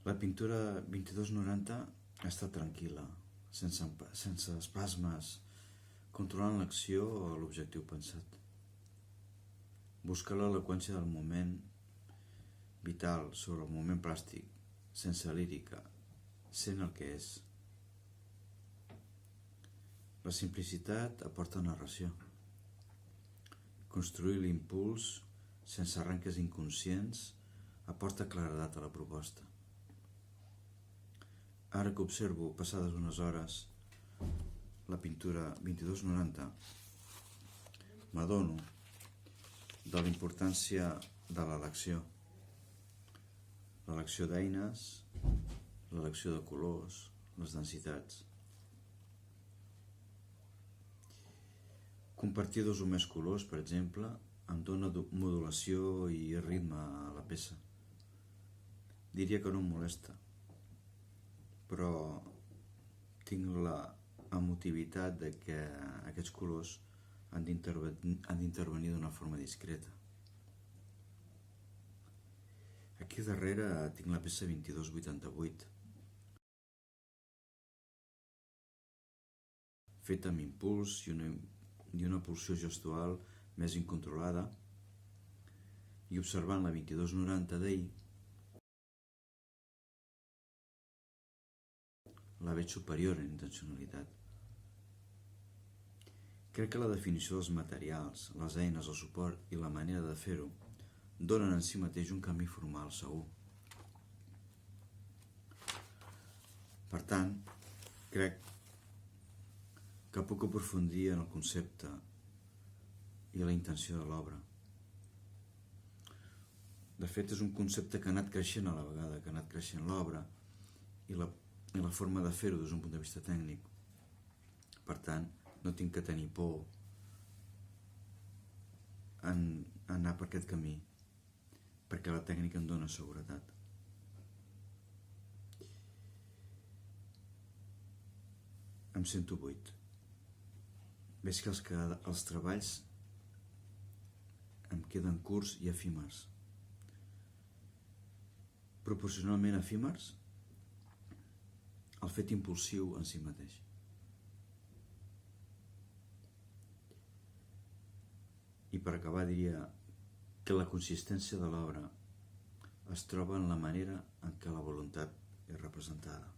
La pintura 2290 ha estat tranquil·la, sense espasmes, controlant l'acció o l'objectiu pensat. Busca l'eloqüència del moment vital sobre el moment plàstic, sense lírica, sent el que és. La simplicitat aporta narració. Construir l'impuls sense arranques inconscients aporta claredat a la proposta. Ara que observo, passades unes hores, la pintura 2290, m'adono de la importància de l'elecció. L'elecció d'eines, l'elecció de colors, les densitats. Compartir dos o més colors, per exemple, em dona modulació i ritme a la peça. Diria que no em molesta, però tinc la emotivitat de que aquests colors han d'intervenir d'una forma discreta. Aquí darrere tinc la peça 2288, feta amb impuls i una pulsió gestual més incontrolada, i observant la 2290 d'ahir, la veig superior en intencionalitat. Crec que la definició dels materials, les eines, el suport i la manera de fer-ho donen en si mateix un canvi formal segur. Per tant, crec que puc aprofundir en el concepte i la intenció de l'obra. De fet, és un concepte que ha anat creixent a la vegada que ha anat creixent l'obra i la forma de fer-ho des d'un punt de vista tècnic. Per tant, no tinc que tenir por en anar per aquest camí, perquè la tècnica em dona seguretat. Em sento buit. Veig que els treballs em queden curts i efímers. Proporcionalment efímers el fet impulsiu en si mateix. I per acabar diria que la consistència de l'obra es troba en la manera en què la voluntat és representada.